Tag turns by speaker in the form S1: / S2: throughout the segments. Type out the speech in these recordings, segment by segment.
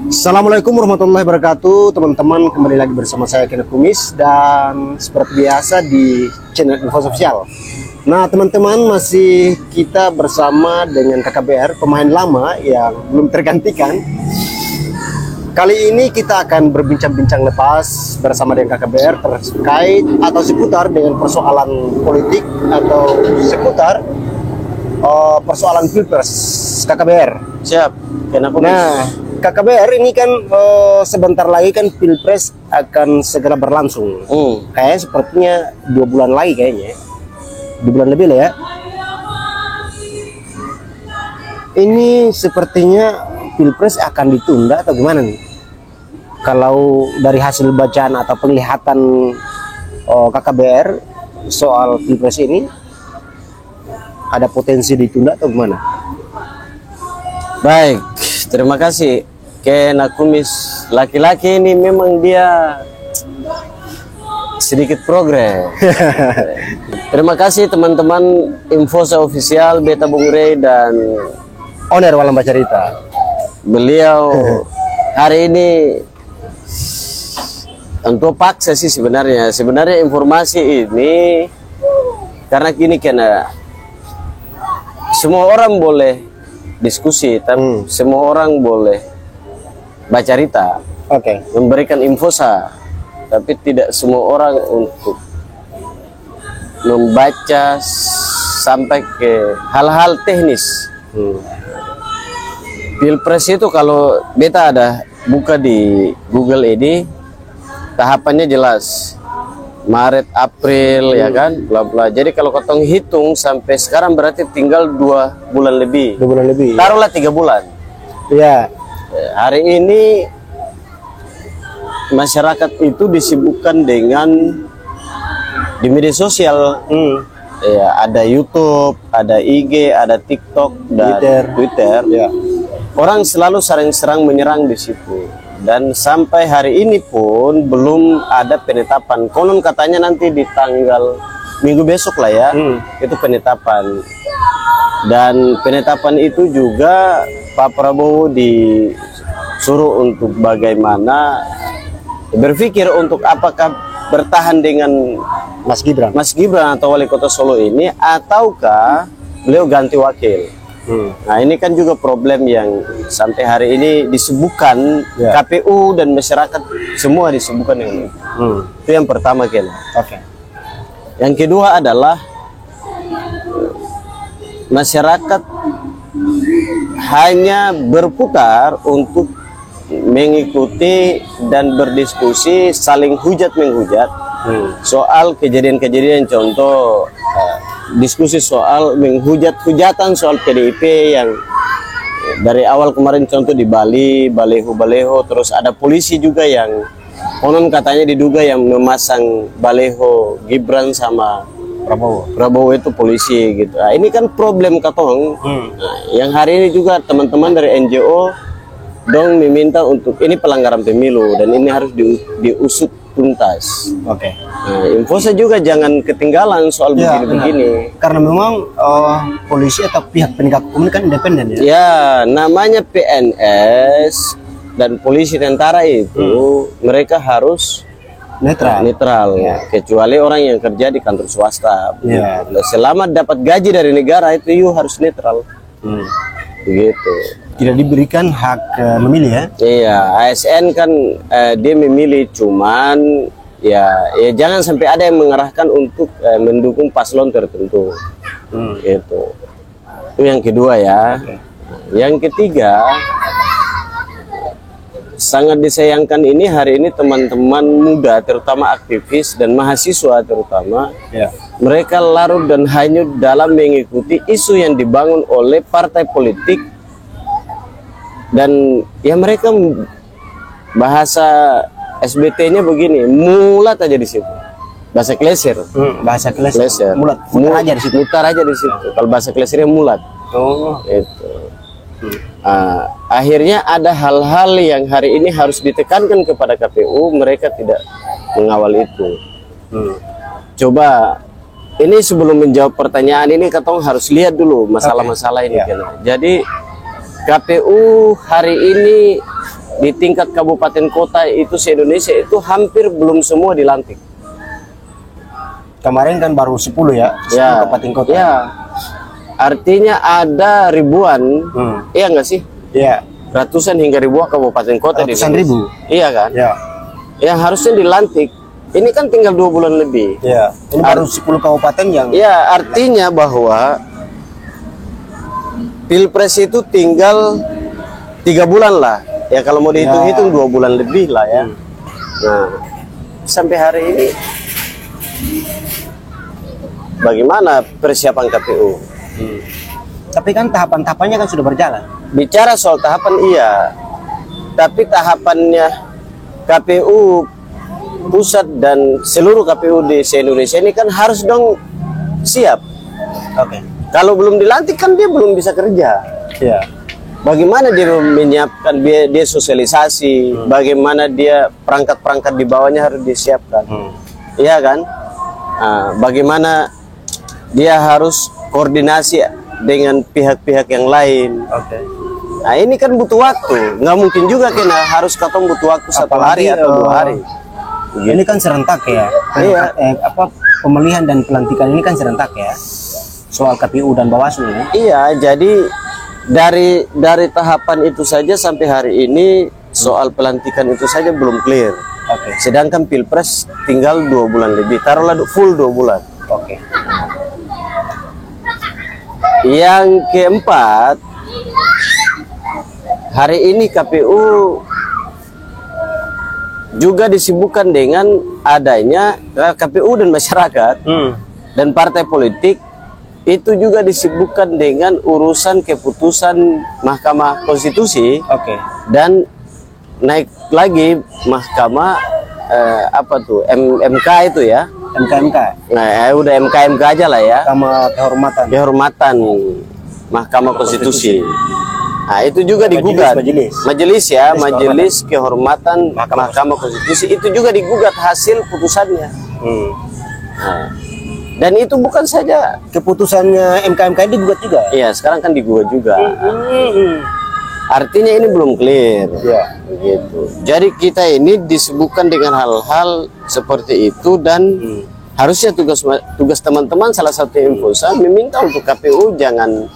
S1: Assalamualaikum warahmatullahi wabarakatuh, teman-teman. Kembali lagi bersama saya Kenneth Kumis dan seperti biasa di channel Info Sosial. Nah, teman-teman, masih kita bersama dengan KKBR, pemain lama yang belum tergantikan. Kali ini kita akan berbincang-bincang lepas bersama dengan KKBR terkait atau seputar dengan persoalan politik atau seputar persoalan Pilpres KKBR.
S2: Siap, kenapa?
S1: Nah, KKBR ini kan sebentar lagi kan Pilpres akan segera berlangsung. Kayaknya sepertinya 2 bulan lagi kayaknya. 2 bulan lebih lah ya. Ini sepertinya Pilpres akan ditunda atau gimana nih? Kalau dari hasil bacaan atau penglihatan KKBR soal Pilpres ini, ada potensi ditunda atau gimana?
S2: Baik, terima kasih. Kenneth Kumis, laki-laki ini memang dia sedikit progres. Terima kasih teman-teman Infosa Official, Beta Bung Rey dan
S1: Owner Walang Bacarita.
S2: Beliau hari ini untuk paksa sih sebenarnya. Sebenarnya informasi ini karena semua orang boleh diskusi, tapi semua orang boleh baca cerita, memberikan infosa, tapi tidak semua orang untuk membaca sampai ke hal-hal teknis. Pilpres itu kalau beta ada buka di Google ini, tahapannya jelas. Maret, April, ya kan, bla bla. Jadi kalau ketong hitung sampai sekarang berarti tinggal 2 bulan lebih.
S1: 2 bulan lebih.
S2: Taruhlah 3 bulan.
S1: Iya.
S2: Hari ini masyarakat itu disibukkan dengan di media sosial. Ya, ada YouTube, ada IG, ada TikTok, dan Twitter. Ya. Orang selalu serang menyerang di situ. Dan sampai hari ini pun belum ada penetapan. Konon katanya nanti di tanggal minggu besok lah ya, itu penetapan. Dan penetapan itu juga Pak Prabowo disuruh untuk bagaimana berpikir untuk apakah bertahan dengan Mas Gibran atau Wali Kota Solo ini, ataukah beliau ganti wakil. Nah, ini kan juga problem yang sampai hari ini disebutkan KPU dan masyarakat semua disebutkan dengan itu yang pertama, Ken. Yang kedua adalah masyarakat hanya berputar untuk mengikuti dan berdiskusi saling hujat menghujat soal kejadian-kejadian, contoh diskusi soal menghujat-hujatan soal PDIP yang dari awal kemarin, contoh di Bali, baleho, terus ada polisi juga yang konon katanya diduga yang memasang baleho Gibran sama Prabowo itu polisi gitu. Nah, ini kan problem katong. Nah, yang hari ini juga teman-teman dari NGO dong meminta untuk ini pelanggaran pemilu dan ini harus diusut tuntas. Nah, Infosa juga jangan ketinggalan soal begini-begini.
S1: Karena memang polisi atau pihak penegak hukum kan independen ya.
S2: Ya, namanya PNS dan polisi tentara itu mereka harus netral. Kecuali orang yang kerja di kantor swasta. Selama dapat gaji dari negara itu harus netral. Begitu.
S1: Tidak diberikan hak memilih ya?
S2: Iya, ASN kan dia memilih, cuman ya jangan sampai ada yang mengarahkan untuk mendukung paslon tertentu. Itu yang kedua ya. Yang ketiga, sangat disayangkan ini hari ini teman-teman muda, terutama aktivis dan mahasiswa terutama, mereka larut dan hanyut dalam mengikuti isu yang dibangun oleh partai politik. Dan ya mereka bahasa SBT-nya begini, mulat aja di situ. Bahasa Klesir. Mutar aja di situ. Kalau bahasa Klesirnya mulat. Itu. Akhirnya ada hal-hal yang hari ini harus ditekankan kepada KPU, mereka tidak mengawal itu. Coba ini sebelum menjawab pertanyaan ini, katong harus lihat dulu masalah-masalah ini. Jadi KPU hari ini di tingkat kabupaten kota itu se-Indonesia itu hampir belum semua dilantik.
S1: Kemarin kan baru 10 ya, 10
S2: Ya,
S1: kabupaten kota.
S2: ya. Artinya ada ribuan, iya nggak sih?
S1: Iya.
S2: Ratusan hingga ribuan kabupaten kota di
S1: Ratusan
S2: Indonesia.
S1: ribu.
S2: Iya kan?
S1: Ya.
S2: Yang harusnya dilantik. Ini kan tinggal 2 bulan lebih.
S1: Iya. Ini baru 10 kabupaten yang.
S2: Ya, artinya bahwa Pilpres itu tinggal 3 bulan lah. Ya kalau mau dihitung-hitung 2 bulan lebih lah ya. Nah, sampai hari ini bagaimana persiapan KPU?
S1: Tapi kan tahapan-tahapannya kan sudah berjalan.
S2: Bicara soal tahapan iya, tapi tahapannya KPU pusat dan seluruh KPU di se-Indonesia ini kan harus dong siap.
S1: Oke.
S2: Kalau belum dilantik kan dia belum bisa kerja.
S1: Iya.
S2: Bagaimana dia menyiapkan, dia sosialisasi, bagaimana dia perangkat-perangkat di bawahnya harus disiapkan. Iya kan? Nah, bagaimana dia harus koordinasi dengan pihak-pihak yang lain.
S1: Oke.
S2: Nah ini kan butuh waktu, nggak mungkin juga kena harus ketemu butuh waktu 1 hari atau 2 hari.
S1: Ini kan serentak ya.
S2: Iya.
S1: Pemilihan dan pelantikan ini kan serentak ya. Soal KPU dan Bawaslu ini.
S2: Iya, jadi dari tahapan itu saja sampai hari ini soal pelantikan itu saja belum clear.
S1: Oke.
S2: Sedangkan Pilpres tinggal 2 bulan lebih, taruhlah full 2 bulan.
S1: Oke.
S2: Yang keempat, hari ini KPU juga disibukkan dengan adanya KPU dan masyarakat dan partai politik itu juga disibukkan dengan urusan keputusan Mahkamah Konstitusi.
S1: Oke.
S2: Dan naik lagi Mahkamah MK itu ya.
S1: MK.
S2: Nah, udah MK aja lah ya.
S1: Mahkamah
S2: Kehormatan Mahkamah Konstitusi. Nah, itu juga digugat. Majelis Kehormatan Mahkamah Konstitusi itu juga digugat hasil putusannya. Nah, dan itu bukan saja
S1: keputusannya MK digugat juga.
S2: Iya, sekarang kan digugat juga. Artinya ini belum clear.
S1: Ya.
S2: Begitu. Jadi kita ini disebutkan dengan hal-hal seperti itu dan harusnya tugas teman-teman salah satu infosa meminta untuk KPU jangan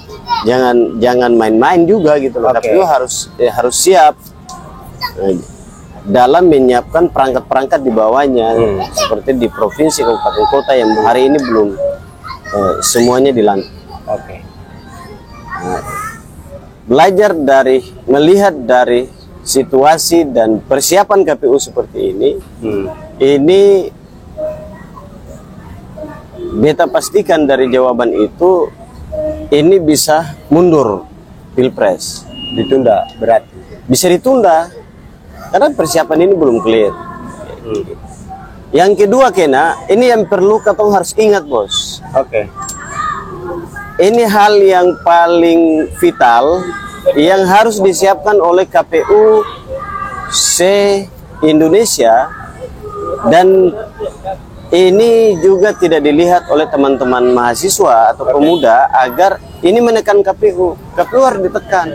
S2: main-main juga gitu loh.
S1: Okay.
S2: KPU harus siap dalam menyiapkan perangkat-perangkat di bawahnya seperti di provinsi, kabupaten, kota yang hari ini belum semuanya dilantik.
S1: Oke.
S2: Melihat dari situasi dan persiapan KPU seperti ini beta pastikan dari jawaban itu ini bisa mundur Pilpres, ditunda berarti. Bisa ditunda karena persiapan ini belum clear. Yang kedua ini yang perlu katong harus ingat bos.
S1: Oke.
S2: Ini hal yang paling vital yang harus disiapkan oleh KPU se-Indonesia, dan ini juga tidak dilihat oleh teman-teman mahasiswa atau pemuda agar ini menekan KPU. KPU harus ditekan.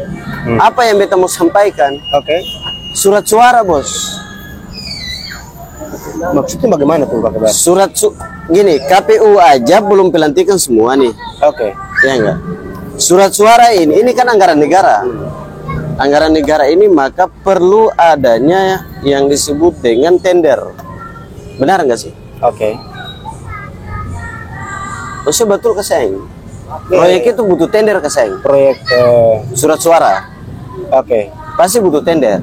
S2: Apa yang beta mau sampaikan?
S1: Oke.
S2: Surat suara bos.
S1: Maksudnya bagaimana tuh Pak Kebar?
S2: Gini, KPU aja belum pelantikan semua nih.
S1: Oke.
S2: Ya enggak? Surat suara ini kan anggaran negara. Anggaran negara ini maka perlu adanya yang disebut dengan tender. Benar enggak sih?
S1: Oke.
S2: Maksudnya betul keseng. Proyek itu butuh tender keseng.
S1: Proyek
S2: surat suara.
S1: Oke.
S2: Pasti butuh tender.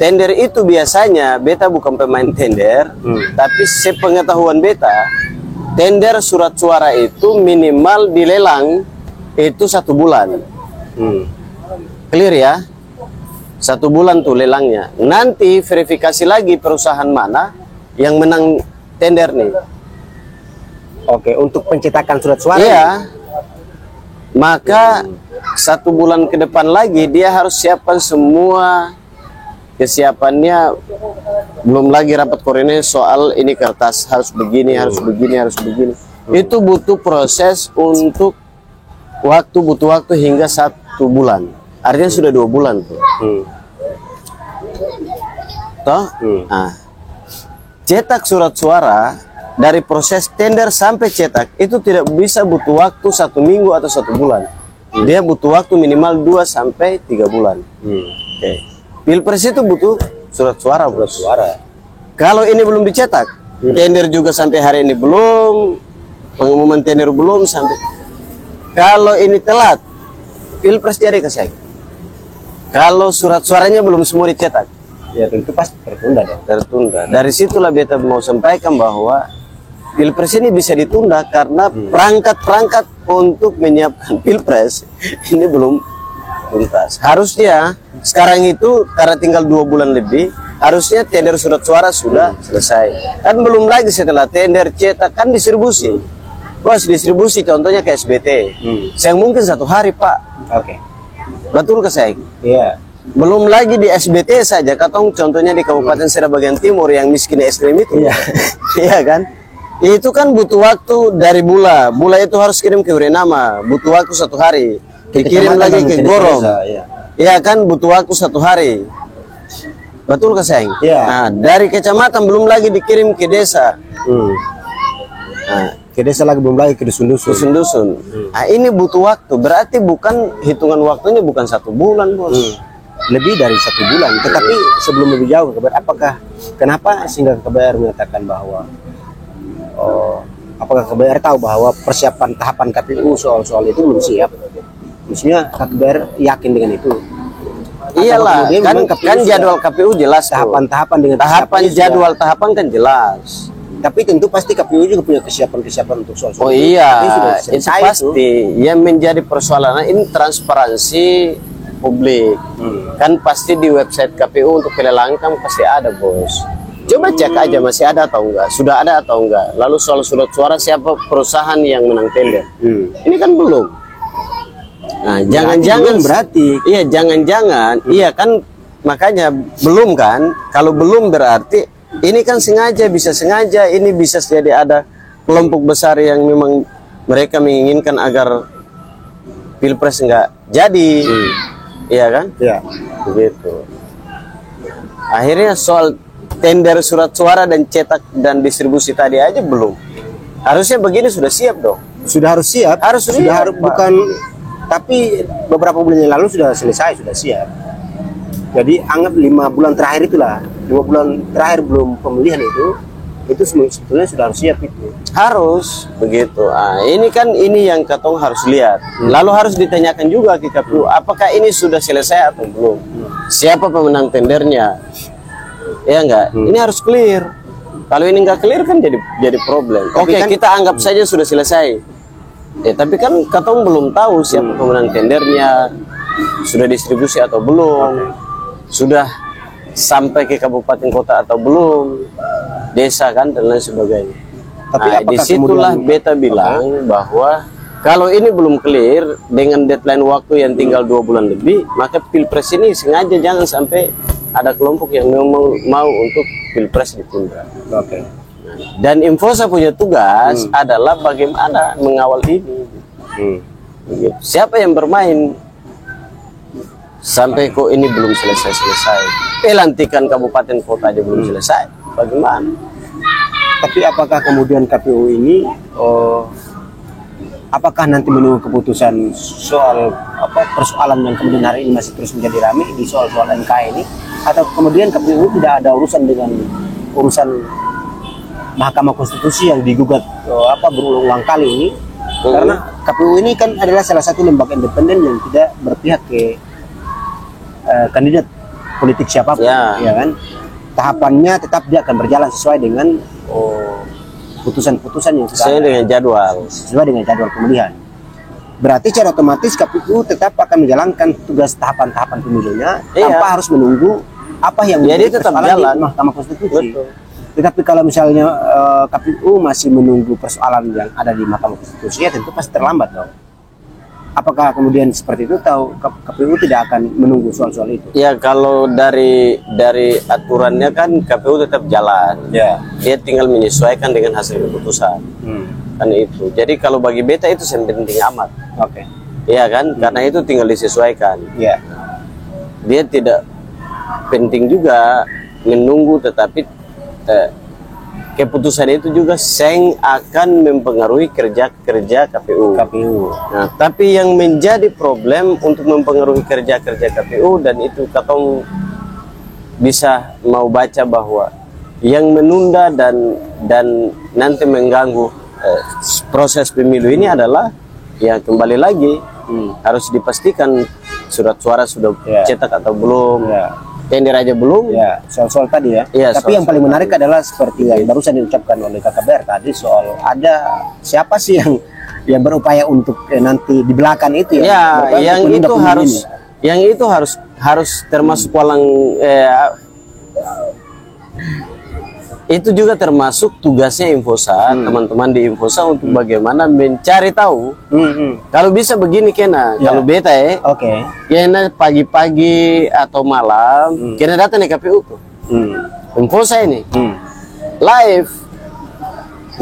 S2: Tender itu biasanya beta bukan pemain tender, tapi sepengetahuan beta, tender surat suara itu minimal dilelang itu 1 bulan. Clear ya? 1 bulan tuh lelangnya. Nanti verifikasi lagi perusahaan mana yang menang tender nih.
S1: Oke, untuk pencetakan surat suara.
S2: Iya. Maka 1 bulan ke depan lagi dia harus siapkan semua kesiapannya, belum lagi rapat koordinasi soal ini kertas harus begini, harus begini, harus begini. Itu butuh proses untuk butuh waktu hingga 1 bulan. Artinya sudah 2 bulan tuh. Toh? Nah, cetak surat suara dari proses tender sampai cetak itu tidak bisa butuh waktu 1 minggu atau 1 bulan. Dia butuh waktu minimal 2 sampai 3 bulan. Oke. Pilpres itu butuh surat suara, bro. Kalau ini belum dicetak, tender juga sampai hari ini belum, pengumuman tender belum sampai. Kalau ini telat, Pilpres jadi kasih. Kalau surat suaranya belum semua dicetak,
S1: ya tentu pasti tertunda dong.
S2: Tertunda. Dari situlah beta mau sampaikan bahwa Pilpres ini bisa ditunda karena perangkat-perangkat untuk menyiapkan Pilpres ini belum tuntas. Harusnya sekarang itu karena tinggal 2 bulan lebih, harusnya tender surat suara sudah selesai. Kan belum lagi setelah tender cetak kan distribusi. Bos, distribusi contohnya ke SBT. Saya mungkin 1 hari, Pak.
S1: Oke.
S2: Betul ke saya?
S1: Iya.
S2: Belum lagi di SBT saja, katong contohnya di Kabupaten Sera bagian Timur yang miskin es krim itu.
S1: Iya.
S2: Iya kan? Itu kan butuh waktu dari Bula. Bula itu harus kirim ke Urenama, butuh waktu 1 hari. Dikirim lagi ke Gorong. Iya kan, butuh waktu 1 hari. Betul ke sayang?
S1: Iya.
S2: Nah, dari kecamatan belum lagi dikirim ke desa.
S1: Nah, ke desa lagi belum lagi ke dusun-dusun.
S2: Dusun-dusun. Nah, ini butuh waktu. Berarti bukan hitungan waktunya bukan 1 bulan, Bos.
S1: Lebih dari 1 bulan. Tetapi sebelum lebih jauh, kenapa sehingga KBR menyatakan bahwa apakah KBR tahu bahwa persiapan tahapan KPU soal itu belum siap? Maksudnya KBR yakin dengan itu?
S2: Iyalah, kan jadwal KPU jelas.
S1: Tahapan-tahapan dengan
S2: tahapan jadwal tahapan kan jelas.
S1: Tapi tentu pasti KPU juga punya kesiapan untuk soal
S2: Oh iya, itu pasti. Yang menjadi persoalan ini transparansi publik. Kan pasti di website KPU untuk pelelangan kan pasti ada, Bos. Coba cek aja masih ada atau enggak, sudah ada atau enggak. Lalu soal surat suara siapa perusahaan yang menang tender. Ini kan belum. Nah, jangan-jangan berarti. Iya, jangan-jangan. Iya kan, makanya belum kan. Kalau belum berarti ini kan bisa sengaja ini bisa jadi ada kelompok besar yang memang mereka menginginkan agar Pilpres enggak jadi. Iya kan? Iya. Begitu. Akhirnya soal tender surat suara dan cetak dan distribusi tadi aja belum. Harusnya begini sudah siap dong.
S1: Sudah harus siap. Bukan. Tapi beberapa bulan yang lalu sudah selesai, sudah siap. Jadi anggap 5 bulan terakhir itulah, 5 bulan terakhir belum pemilihan itu sebetulnya sudah harus siap itu. Harus begitu. Ini yang katong harus lihat. Lalu harus ditanyakan juga ke KPU, apakah ini sudah selesai atau belum? Siapa pemenang tendernya? Ya enggak? Ini harus clear. Kalau ini enggak clear kan jadi problem. Oke, kita anggap saja sudah selesai. Tapi kan katong belum tahu siapa pemenang tendernya, sudah distribusi atau belum, sudah sampai ke kabupaten kota atau belum, desa kan dan lain sebagainya. Tapi disitulah beta bilang bahwa kalau ini belum clear dengan deadline waktu yang tinggal 2 bulan lebih, maka Pilpres ini sengaja jangan sampai ada kelompok yang mau untuk Pilpres ditunda. Dan Infosa punya tugas adalah bagaimana mengawal ini. Siapa yang bermain sampai kok ini belum selesai. Pelantikan kabupaten kota aja belum selesai. Bagaimana? Tapi apakah kemudian KPU ini apakah nanti menunggu keputusan soal persoalan yang kemudian hari ini masih terus menjadi ramai di soal-soal MK ini, atau kemudian KPU tidak ada urusan dengan urusan Mahkamah Konstitusi yang digugat berulang-ulang kali ini? Karena KPU ini kan adalah salah satu lembaga independen yang tidak berpihak ke kandidat politik siapapun, ya kan? Tahapannya tetap dia akan berjalan sesuai dengan putusan-putusan yang sesuai dengan jadwal pemilihan. Berarti secara otomatis KPU tetap akan menjalankan tugas tahapan-tahapan pemilunya tanpa harus menunggu apa yang menjadi persoalan di Mahkamah Konstitusi. Betul. Tetapi kalau misalnya KPU masih menunggu persoalan yang ada di Mahkamah Konstitusi, ya tentu pasti terlambat dong. Apakah kemudian seperti itu, tahu KPU tidak akan menunggu soal-soal itu? Ya, kalau dari aturannya kan KPU tetap jalan. Ya. Dia tinggal menyesuaikan dengan hasil keputusan. Kan itu. Jadi kalau bagi beta itu yang penting amat. Oke. Iya kan? Karena itu tinggal disesuaikan. Ya. Dia tidak
S2: penting juga menunggu, tetapi keputusan itu juga akan mempengaruhi kerja KPU. Nah, tapi yang menjadi problem untuk mempengaruhi kerja KPU, dan itu katong bisa mau baca bahwa yang menunda dan nanti mengganggu proses pemilu ini adalah ya kembali lagi harus dipastikan surat suara sudah cetak atau belum, tender aja belum.
S1: Ya, soal tadi ya. Tapi yang paling menarik adalah seperti yang barusan diucapkan oleh KKBR tadi, soal ada siapa sih yang berupaya untuk nanti di belakang itu
S2: ya. Yang itu harus termasuk walang itu juga termasuk tugasnya Infosa, teman-teman di Infosa untuk bagaimana mencari tahu. Kalau bisa begini Kena, kalau beta Kena pagi-pagi atau malam, Kena datang di KPU tuh. Infosa ini live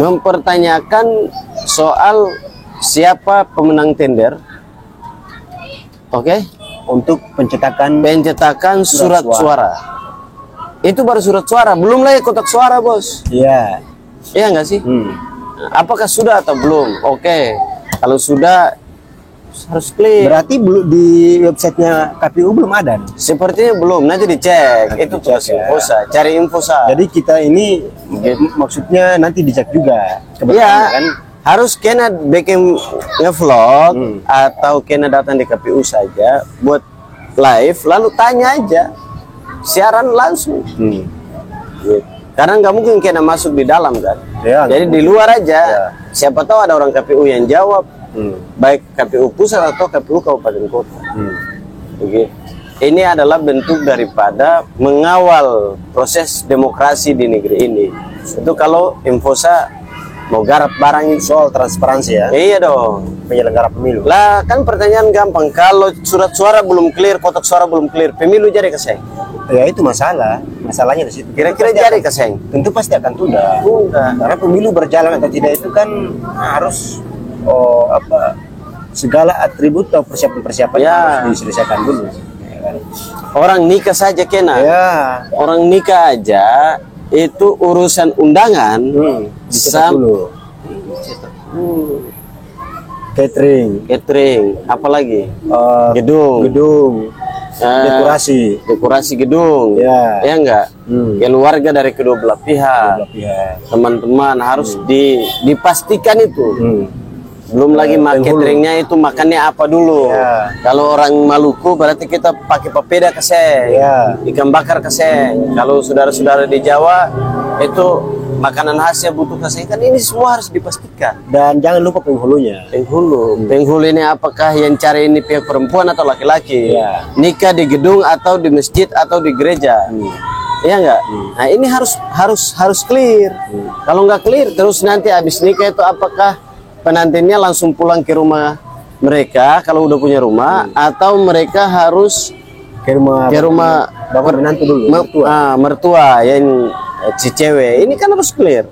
S2: mempertanyakan soal siapa pemenang tender,
S1: untuk pencetakan
S2: surat suara. Itu baru surat suara, belum lagi kotak suara, bos.
S1: Iya.
S2: Iya nggak sih? Apakah sudah atau belum? Kalau sudah harus clear.
S1: Berarti di websitenya KPU belum ada?
S2: Sepertinya belum, nanti dicek. Itu tugas Infosa, cari Infosa.
S1: Jadi kita ini maksudnya nanti dicek juga.
S2: Iya, kan? Harus Kena bikin ngevlog atau Kena datang di KPU saja buat live, lalu tanya aja. Siaran langsung. Karena nggak mungkin Kena masuk di dalam kan. Jadi di luar aja. Siapa tahu ada orang KPU yang jawab, baik KPU pusat atau KPU kabupaten kota. Ini adalah bentuk daripada mengawal proses demokrasi di negeri ini. Itu kalau Infosa mau garap barang soal transparansi ya. Iya dong,
S1: penyelenggara pemilu.
S2: Lah kan pertanyaan gampang, kalau surat suara belum clear, kotak suara belum clear, pemilu jadi keseng.
S1: Ya itu masalahnya di situ.
S2: Kira-kira jadi keseng.
S1: Tentu pasti akan tunda. Karena pemilu berjalan atau tidak itu kan harus segala atribut atau persiapan harus diselesaikan dulu.
S2: Orang nikah saja Kena. Orang nikah aja itu urusan undangan
S1: dulu. Catering,
S2: apalagi gedung, dekorasi gedung, ya enggak, keluarga dari kedua belah pihak, teman-teman harus dipastikan itu. Belum lagi cateringnya itu makannya apa dulu. Kalau orang Maluku berarti kita pakai papeda keseng, ikan bakar keseng. Kalau saudara-saudara di Jawa itu makanan khasnya butuh keseng. Kan ini semua harus dipastikan.
S1: Dan jangan lupa penghulunya.
S2: Penghulu ini apakah yang cari ini pihak perempuan atau laki-laki? Nikah di gedung atau di masjid atau di gereja? Iya enggak? Nah ini harus clear. Kalau nggak clear terus nanti habis nikah itu apakah penantinnya langsung pulang ke rumah mereka kalau udah punya rumah, atau mereka harus
S1: ke rumah bapak menantu dulu,
S2: mertua yang si cewek. Ini kan harus clear.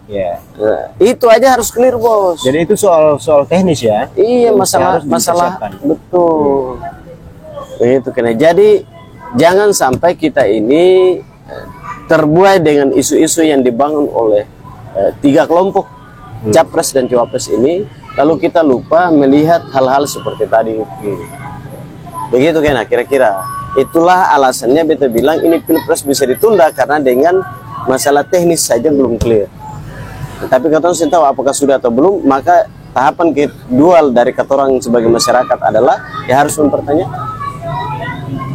S2: Itu aja harus clear, bos.
S1: Jadi itu soal teknis ya.
S2: Iya, masalah betul. Begitu Kena. Jadi jangan sampai kita ini terbuai dengan isu-isu yang dibangun oleh tiga kelompok capres dan cawapres ini, lalu kita lupa melihat hal-hal seperti tadi. Begitu Kena, kira-kira itulah alasannya beta bilang ini pilpres bisa ditunda, karena dengan masalah teknis saja belum clear. Tapi kalau saya tahu apakah sudah atau belum, maka tahapan kedua dari katorang sebagai masyarakat adalah ya harus mempertanyakan.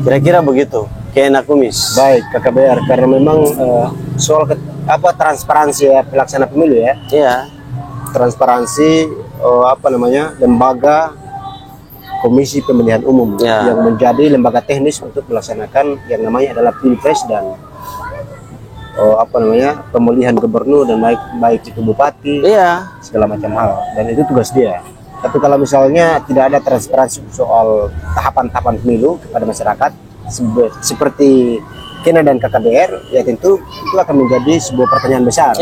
S2: Kira-kira begitu Kena Kumis.
S1: Baik KKBR, karena memang soal transparansi ya pelaksana pemilu ya. Transparansi lembaga Komisi Pemilihan Umum yang menjadi lembaga teknis untuk melaksanakan yang namanya adalah pilpres dan pemilihan gubernur dan baik itu bupati, segala macam hal, dan itu tugas dia. Tapi kalau misalnya tidak ada transparansi soal tahapan-tahapan pemilu kepada masyarakat seperti Kena dan KKBR, ya tentu itu akan menjadi sebuah pertanyaan besar.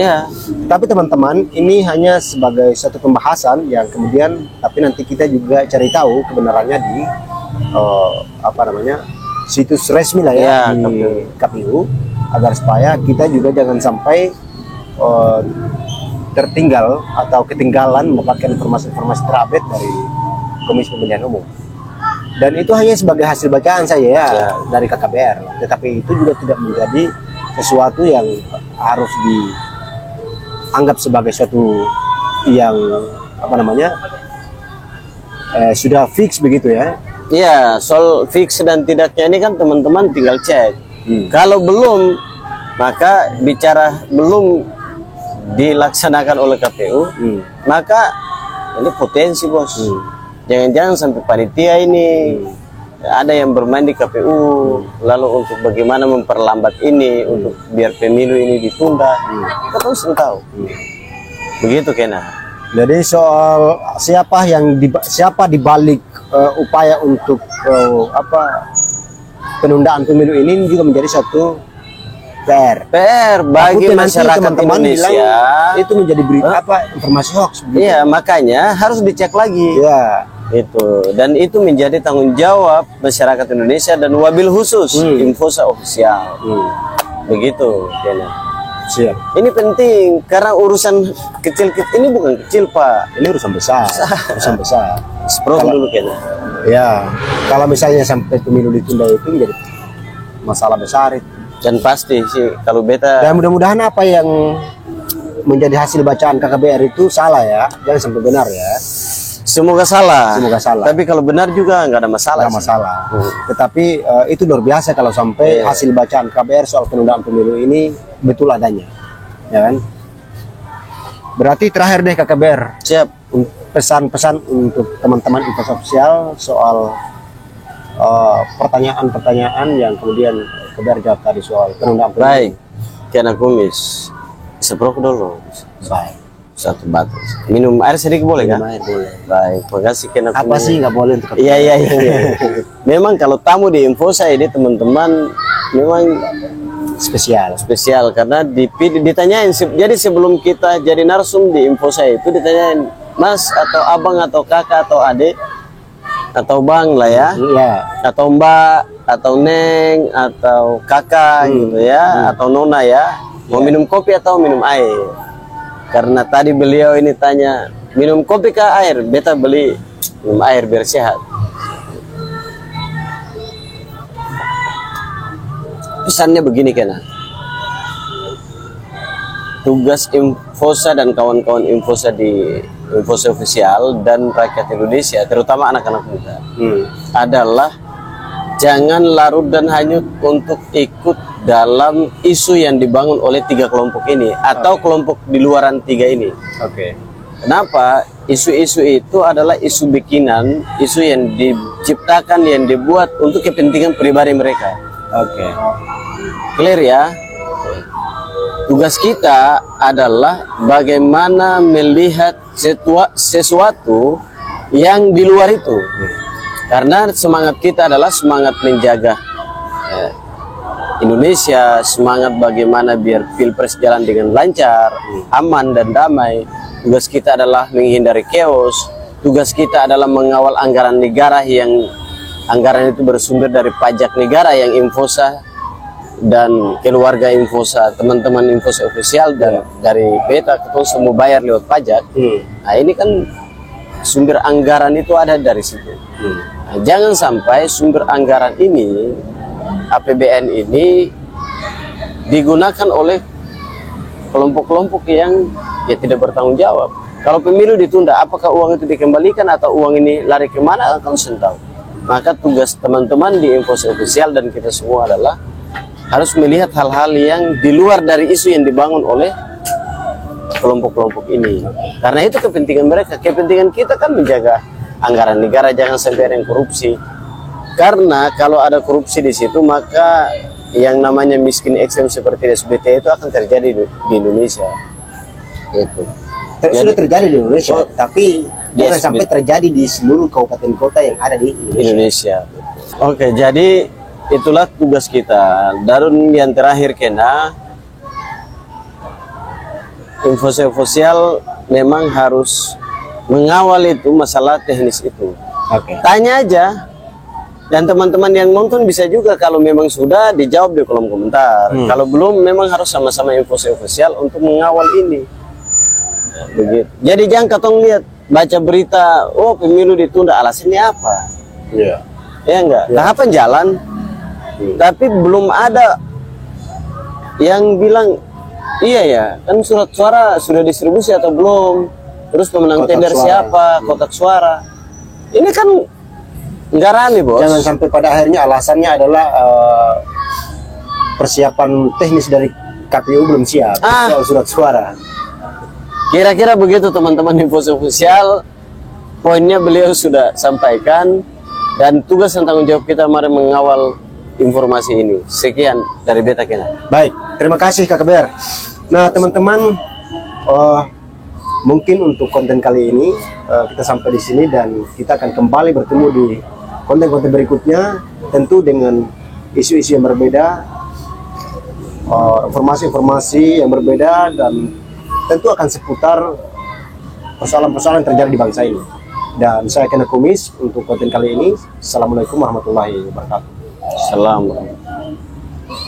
S1: Tapi teman-teman, ini hanya sebagai satu pembahasan yang kemudian, tapi nanti kita juga cari tahu kebenarannya di situs resmi lah ya,
S2: Ya,
S1: di KPU, agar supaya kita juga jangan sampai tertinggal atau ketinggalan mendapatkan informasi-informasi terupdate dari Komisi Pemilihan Umum. Dan itu hanya sebagai hasil bacaan saya ya, dari KKBR, tetapi itu juga tidak menjadi sesuatu yang harus dianggap sebagai suatu yang apa namanya sudah fix begitu ya.
S2: Iya, soal fix dan tidaknya ini kan teman-teman tinggal cek. Kalau belum, maka bicara belum dilaksanakan oleh KPU, maka ini potensi bos. Jangan-jangan sampai panitia ini ada yang bermain di KPU, lalu untuk bagaimana memperlambat ini, untuk biar pemilu ini ditunda, kita terus tahu. Begitu Kena.
S1: Jadi soal siapa dibalik upaya untuk penundaan pemilu ini juga menjadi suatu PR
S2: bagi masyarakat
S1: teman-teman
S2: Indonesia.
S1: Itu menjadi berita informasi hoax.
S2: Iya, makanya harus dicek lagi.
S1: Ya.
S2: Itu, dan itu menjadi tanggung jawab masyarakat Indonesia dan wabil khusus Infosa Official. Begitu Kena.
S1: Siap.
S2: Ini penting karena urusan kecil ini bukan kecil Pak,
S1: Ini urusan besar. Urusan besar.
S2: Sprok dulu Kena.
S1: Ya, kalau misalnya sampai pemilu ditunda itu menjadi masalah besar itu.
S2: Dan pasti sih kalau beta,
S1: Dan mudah-mudahan apa yang menjadi hasil bacaan KKBR itu salah ya, jangan sampai benar ya.
S2: semoga salah.
S1: Semoga salah.
S2: Tapi kalau benar juga nggak ada masalah.
S1: Nggak masalah. Tetapi itu luar biasa kalau sampai hasil bacaan KBR soal penundaan pemilu ini betul adanya, ya kan? Berarti terakhir deh KKBR,
S2: Siap.
S1: pesan-pesan untuk teman-teman Infosa Official soal pertanyaan-pertanyaan yang kemudian KBR jawab tadi soal penundaan pemilu.
S2: Baik, Kena Kumis. Seprok dulu.
S1: Baik.
S2: Satu batu. Minum air sedikit boleh kan?
S1: Minum air boleh.
S2: Baik, makasih Kena Kumis.
S1: Apa sih nggak boleh untuk
S2: Iya. Memang kalau tamu di Infosa ini teman-teman memang spesial karena ditanyain. Jadi sebelum kita jadi narsum di Infosa itu ditanyain Mas atau abang atau kakak atau adik atau bang lah ya, atau mbak atau neng atau kakak gitu ya, atau nona ya, mau minum kopi atau minum air. Karena tadi beliau ini tanya minum kopi kah air, beta beli minum air biar sehat. Pesannya begini Kena, tugas Infosa dan kawan-kawan Infosa di Infosa Official dan rakyat Indonesia, terutama anak-anak muda, adalah jangan larut dan hanyut untuk ikut dalam isu yang dibangun oleh 3 kelompok ini atau kelompok di luaran 3 ini. Kenapa? Isu-isu itu adalah isu bikinan, isu yang diciptakan, yang dibuat untuk kepentingan pribadi mereka. Clear ya? Tugas kita adalah bagaimana melihat sesuatu yang di luar itu. Karena semangat kita adalah semangat menjaga Indonesia, semangat bagaimana biar Pilpres jalan dengan lancar, aman dan damai. Tugas kita adalah menghindari chaos. Tugas kita adalah mengawal anggaran negara yang anggaran itu bersumber dari pajak negara yang Infosa dan keluarga Infosa, teman-teman Infosa Official dan dari beta kita semua bayar lewat pajak. Nah ini kan sumber anggaran itu ada dari situ. Nah, jangan sampai sumber anggaran ini, APBN ini digunakan oleh kelompok-kelompok yang tidak bertanggung jawab. Kalau pemilu ditunda, apakah uang itu dikembalikan atau uang ini lari kemana? Kan tahu. Maka tugas teman-teman di Infosa Official dan kita semua adalah harus melihat hal-hal yang di luar dari isu yang dibangun oleh kelompok-kelompok ini. Karena itu kepentingan mereka. Kepentingan kita kan menjaga anggaran negara, jangan sampai ada yang korupsi. Karena kalau ada korupsi di situ, maka yang namanya miskin ekstrem seperti SBT itu akan terjadi di Indonesia. Itu.
S1: Sudah terjadi di Indonesia, tapi jangan sampai terjadi di seluruh kabupaten kota yang ada di Indonesia.
S2: Oke, jadi itulah tugas kita. Dan yang terakhir Kena, Infosa Official memang harus mengawal itu masalah teknis itu. Tanya aja Dan teman-teman yang nonton bisa juga kalau memang sudah dijawab di kolom komentar. Kalau belum memang harus sama-sama info official untuk mengawal ini. Ya, begitu. Jadi jangan katong lihat baca berita, oh pemilu ditunda, alasannya apa?
S1: Iya.
S2: Ya enggak. Tahapan jalan, tapi belum ada yang bilang iya ya, kan surat suara sudah distribusi atau belum? Terus pemenang
S1: Kotak
S2: tender
S1: suara.
S2: siapa? Kotak suara. Ini kan nggak rame, Bos.
S1: Jangan sampai pada akhirnya alasannya adalah persiapan teknis dari KPU belum siap soal surat suara.
S2: Kira-kira begitu teman-teman info official. Poinnya beliau sudah sampaikan dan tugas dan tanggung jawab kita mari mengawal informasi ini. Sekian dari Beta Kena.
S1: Baik, terima kasih Kak Ber. Nah teman-teman, mungkin untuk konten kali ini kita sampai di sini dan kita akan kembali bertemu di konten-konten berikutnya, tentu dengan isu-isu yang berbeda, informasi-informasi yang berbeda, dan tentu akan seputar persoalan-persoalan yang terjadi di bangsa ini. Dan saya Kena Kumis untuk konten kali ini. Assalamualaikum warahmatullahi wabarakatuh.
S2: Assalamualaikum.